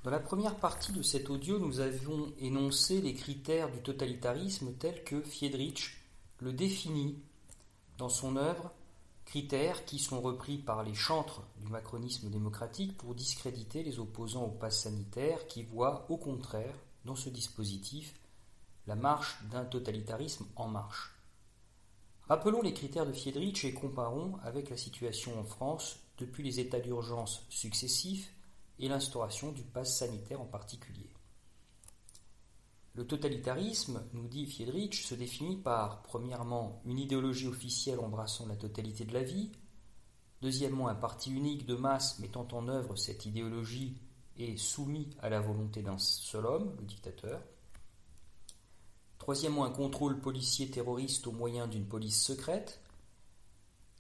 Dans la première partie de cet audio, nous avons énoncé les critères du totalitarisme tels que Friedrich le définit dans son œuvre, critères qui sont repris par les chantres du macronisme démocratique pour discréditer les opposants au pass sanitaire qui voient au contraire dans ce dispositif la marche d'un totalitarisme en marche. Rappelons les critères de Friedrich et comparons avec la situation en France depuis les états d'urgence successifs et l'instauration du pass sanitaire en particulier. Le totalitarisme, nous dit Friedrich, se définit par, premièrement, une idéologie officielle embrassant la totalité de la vie, deuxièmement, un parti unique de masse mettant en œuvre cette idéologie et soumis à la volonté d'un seul homme, le dictateur, troisièmement, un contrôle policier terroriste au moyen d'une police secrète,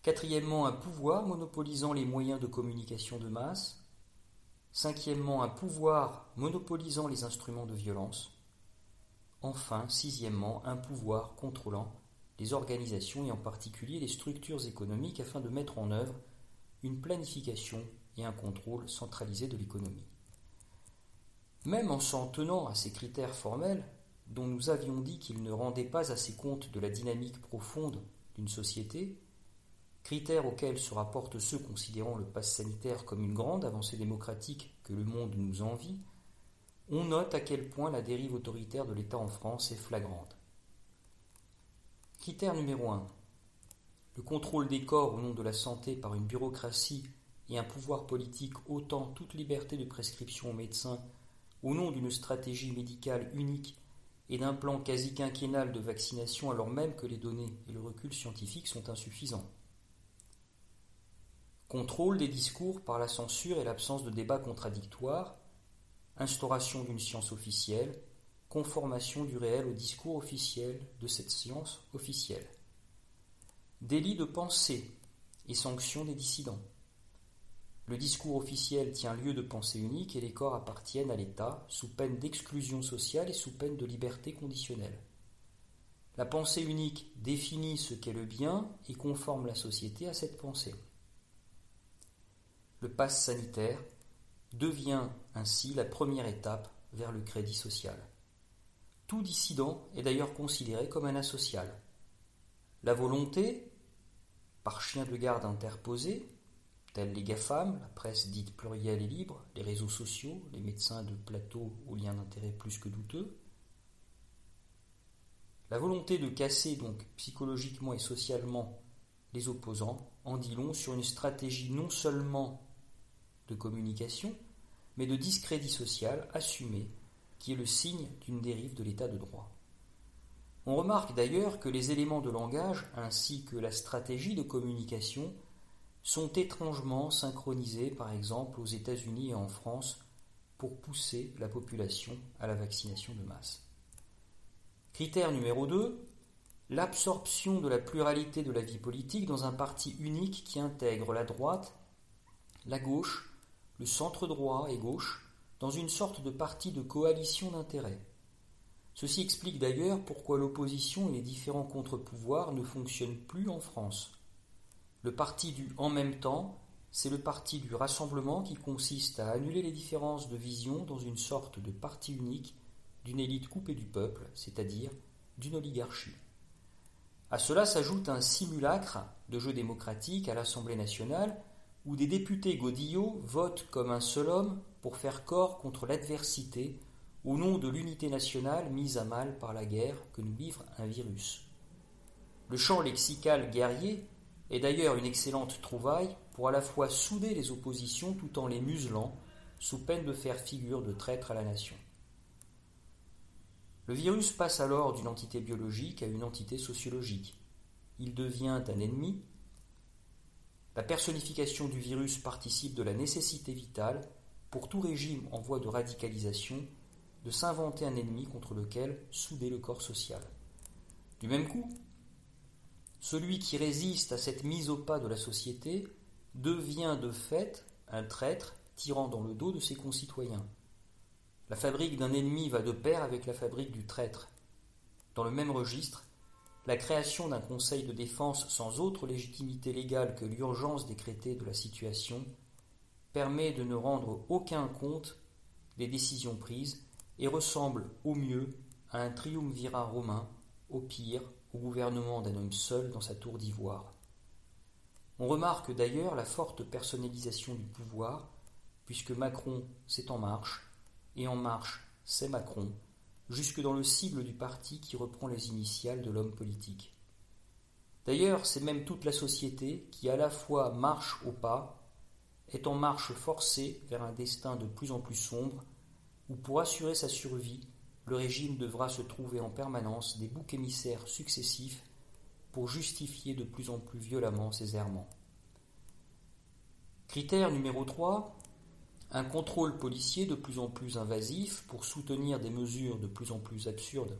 quatrièmement, un pouvoir monopolisant les moyens de communication de masse, cinquièmement, un pouvoir monopolisant les instruments de violence. Enfin, sixièmement, un pouvoir contrôlant les organisations et en particulier les structures économiques afin de mettre en œuvre une planification et un contrôle centralisé de l'économie. Même en s'en tenant à ces critères formels, dont nous avions dit qu'ils ne rendaient pas assez compte de la dynamique profonde d'une société, critères auxquels se rapportent ceux considérant le pass sanitaire comme une grande avancée démocratique que le monde nous envie, on note à quel point la dérive autoritaire de l'État en France est flagrante. Critère numéro 1. Le contrôle des corps au nom de la santé par une bureaucratie et un pouvoir politique ôtant toute liberté de prescription aux médecins au nom d'une stratégie médicale unique et d'un plan quasi quinquennal de vaccination alors même que les données et le recul scientifique sont insuffisants. Contrôle des discours par la censure et l'absence de débat contradictoire, instauration d'une science officielle, conformation du réel au discours officiel de cette science officielle. Délit de pensée et sanction des dissidents. Le discours officiel tient lieu de pensée unique et les corps appartiennent à l'État sous peine d'exclusion sociale et sous peine de liberté conditionnelle. La pensée unique définit ce qu'est le bien et conforme la société à cette pensée. Le pass sanitaire devient ainsi la première étape vers le crédit social. Tout dissident est d'ailleurs considéré comme un asocial. La volonté, par chien de garde interposé, tels les GAFAM, la presse dite plurielle et libre, les réseaux sociaux, les médecins de plateau aux liens d'intérêt plus que douteux, la volonté de casser donc psychologiquement et socialement les opposants en dit long sur une stratégie non seulement de communication, mais de discrédit social assumé, qui est le signe d'une dérive de l'état de droit. On remarque d'ailleurs que les éléments de langage ainsi que la stratégie de communication sont étrangement synchronisés, par exemple aux États-Unis et en France, pour pousser la population à la vaccination de masse. Critère numéro 2, l'absorption de la pluralité de la vie politique dans un parti unique qui intègre la droite, la gauche, le centre droit et gauche, dans une sorte de parti de coalition d'intérêts. Ceci explique d'ailleurs pourquoi l'opposition et les différents contre-pouvoirs ne fonctionnent plus en France. Le parti du « en même temps », c'est le parti du rassemblement qui consiste à annuler les différences de vision dans une sorte de parti unique d'une élite coupée du peuple, c'est-à-dire d'une oligarchie. À cela s'ajoute un simulacre de jeu démocratique à l'Assemblée nationale où des députés godillots votent comme un seul homme pour faire corps contre l'adversité au nom de l'unité nationale mise à mal par la guerre que nous livre un virus. Le champ lexical guerrier est d'ailleurs une excellente trouvaille pour à la fois souder les oppositions tout en les muselant sous peine de faire figure de traître à la nation. Le virus passe alors d'une entité biologique à une entité sociologique. Il devient un ennemi. La personnification du virus participe de la nécessité vitale, pour tout régime en voie de radicalisation, de s'inventer un ennemi contre lequel souder le corps social. Du même coup, celui qui résiste à cette mise au pas de la société devient de fait un traître tirant dans le dos de ses concitoyens. La fabrique d'un ennemi va de pair avec la fabrique du traître. Dans le même registre, la création d'un conseil de défense sans autre légitimité légale que l'urgence décrétée de la situation permet de ne rendre aucun compte des décisions prises et ressemble au mieux à un triumvirat romain, au pire au gouvernement d'un homme seul dans sa tour d'ivoire. On remarque d'ailleurs la forte personnalisation du pouvoir, puisque Macron c'est En Marche, et En Marche c'est Macron, jusque dans le sigle du parti qui reprend les initiales de l'homme politique. D'ailleurs, c'est même toute la société qui à la fois marche au pas, est en marche forcée vers un destin de plus en plus sombre, où pour assurer sa survie, le régime devra se trouver en permanence des boucs émissaires successifs pour justifier de plus en plus violemment ses errements. Critère numéro 3, un contrôle policier de plus en plus invasif pour soutenir des mesures de plus en plus absurdes.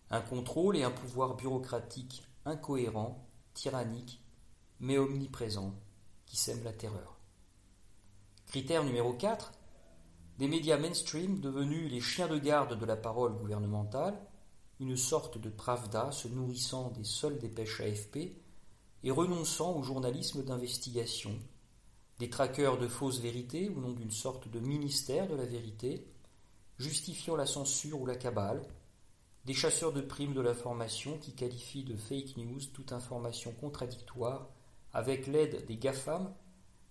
Un contrôle et un pouvoir bureaucratique incohérent, tyrannique, mais omniprésent, qui sème la terreur. Critère numéro 4, des médias mainstream devenus les chiens de garde de la parole gouvernementale, une sorte de Pravda se nourrissant des seules dépêches AFP et renonçant au journalisme d'investigation, des traqueurs de fausses vérités au nom d'une sorte de ministère de la vérité, justifiant la censure ou la cabale, des chasseurs de primes de l'information qui qualifient de fake news toute information contradictoire avec l'aide des GAFAM,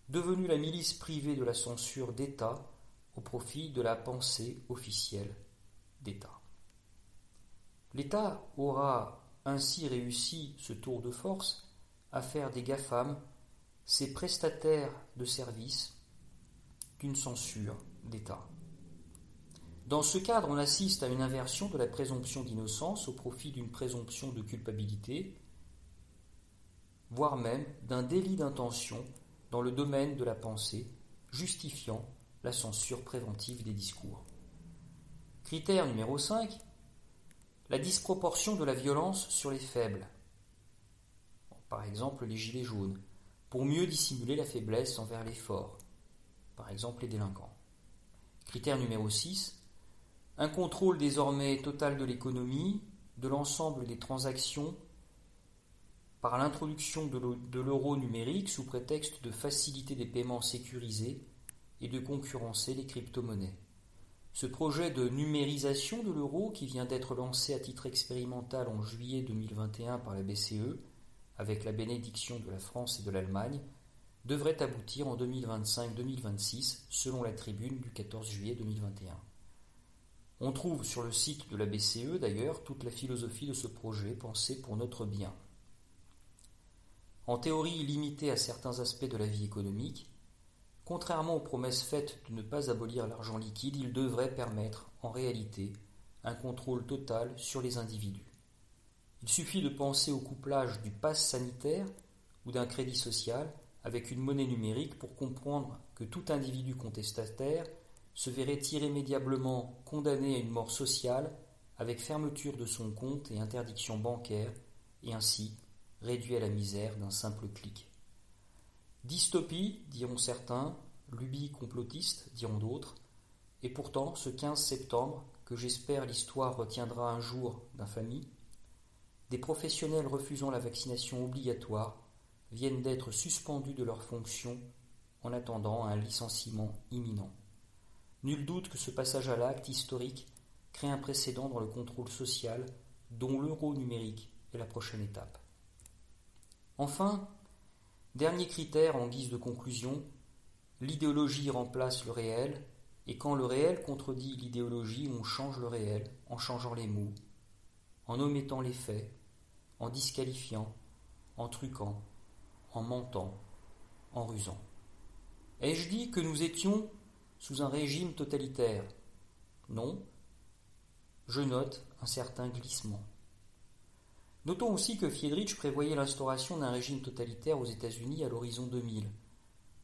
devenue la milice privée de la censure d'État au profit de la pensée officielle d'État. L'État aura ainsi réussi ce tour de force à faire des GAFAM ses prestataires de services d'une censure d'État. Dans ce cadre, on assiste à une inversion de la présomption d'innocence au profit d'une présomption de culpabilité, voire même d'un délit d'intention dans le domaine de la pensée, justifiant la censure préventive des discours. Critère numéro 5, la disproportion de la violence sur les faibles. Par exemple, les gilets jaunes, pour mieux dissimuler la faiblesse envers les forts, par exemple les délinquants. Critère numéro 6, un contrôle désormais total de l'économie, de l'ensemble des transactions, par l'introduction de l'euro numérique sous prétexte de faciliter des paiements sécurisés et de concurrencer les crypto-monnaies. Ce projet de numérisation de l'euro, qui vient d'être lancé à titre expérimental en juillet 2021 par la BCE, avec la bénédiction de la France et de l'Allemagne, devrait aboutir en 2025-2026, selon la tribune du 14 juillet 2021. On trouve sur le site de la BCE d'ailleurs toute la philosophie de ce projet pensé pour notre bien. En théorie limitée à certains aspects de la vie économique, contrairement aux promesses faites de ne pas abolir l'argent liquide, il devrait permettre en réalité un contrôle total sur les individus. Il suffit de penser au couplage du pass sanitaire ou d'un crédit social avec une monnaie numérique pour comprendre que tout individu contestataire se verrait irrémédiablement condamné à une mort sociale avec fermeture de son compte et interdiction bancaire, et ainsi réduit à la misère d'un simple clic. Dystopie, diront certains, lubie complotiste, diront d'autres, et pourtant ce 15 septembre, que j'espère l'histoire retiendra un jour d'infamie, des professionnels refusant la vaccination obligatoire viennent d'être suspendus de leurs fonctions en attendant un licenciement imminent. Nul doute que ce passage à l'acte historique crée un précédent dans le contrôle social dont l'euro numérique est la prochaine étape. Enfin, dernier critère en guise de conclusion, l'idéologie remplace le réel, et quand le réel contredit l'idéologie, on change le réel en changeant les mots, en omettant les faits, en disqualifiant, en truquant, en mentant, en rusant. Ai-je dit que nous étions sous un régime totalitaire? Non, je note un certain glissement. Notons aussi que Friedrich prévoyait l'instauration d'un régime totalitaire aux États-Unis à l'horizon 2000.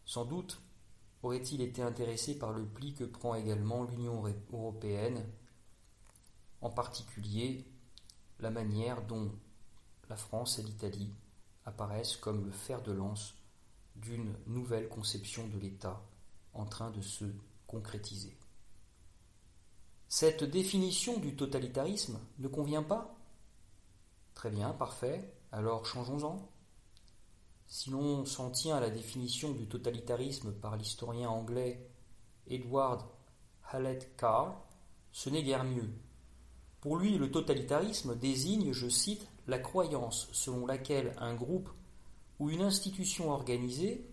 Sans doute aurait-il été intéressé par le pli que prend également l'Union européenne, en particulier la manière dont la France et l'Italie apparaissent comme le fer de lance d'une nouvelle conception de l'État en train de se concrétiser. Cette définition du totalitarisme ne convient pas? Très bien, parfait, alors changeons-en. Si l'on s'en tient à la définition du totalitarisme par l'historien anglais Edward Khaled Carr, ce n'est guère mieux. Pour lui, le totalitarisme désigne, je cite, la croyance selon laquelle un groupe ou une institution organisée,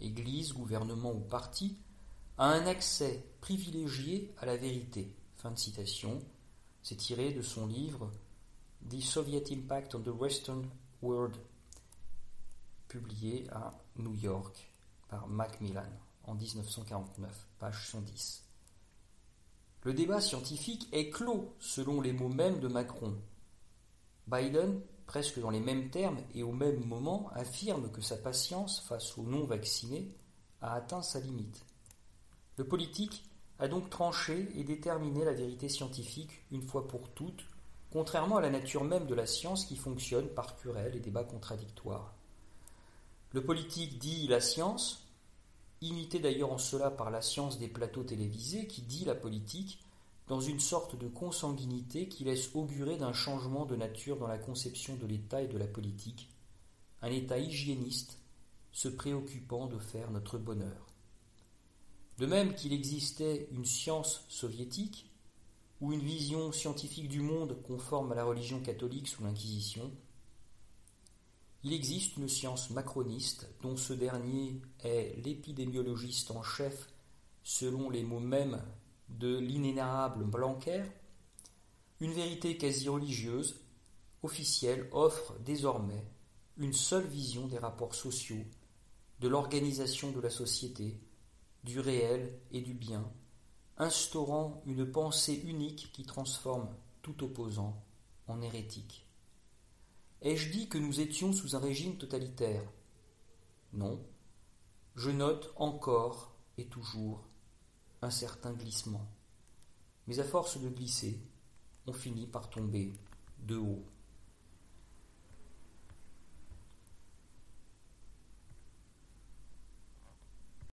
Église, gouvernement ou parti, a un accès privilégié à la vérité. Fin de citation. C'est tiré de son livre The Soviet Impact on the Western World, publié à New York par Macmillan en 1949, page 110. Le débat scientifique est clos, selon les mots mêmes de Macron. Biden, presque dans les mêmes termes et au même moment, affirme que sa patience face aux non-vaccinés a atteint sa limite. Le politique a donc tranché et déterminé la vérité scientifique une fois pour toutes, contrairement à la nature même de la science qui fonctionne par querelles et débats contradictoires. Le politique dit la science, imité d'ailleurs en cela par la science des plateaux télévisés, qui dit la politique, dans une sorte de consanguinité qui laisse augurer d'un changement de nature dans la conception de l'État et de la politique, un État hygiéniste se préoccupant de faire notre bonheur. De même qu'il existait une science soviétique, ou une vision scientifique du monde conforme à la religion catholique sous l'Inquisition, il existe une science macroniste dont ce dernier est l'épidémiologiste en chef selon les mots mêmes de l'inénarrable Blanquer. Une vérité quasi religieuse, officielle, offre désormais une seule vision des rapports sociaux, de l'organisation de la société, du réel et du bien, instaurant une pensée unique qui transforme tout opposant en hérétique. Ai-je dit que nous étions sous un régime totalitaire ? Non, je note encore et toujours un certain glissement. Mais à force de glisser, on finit par tomber de haut.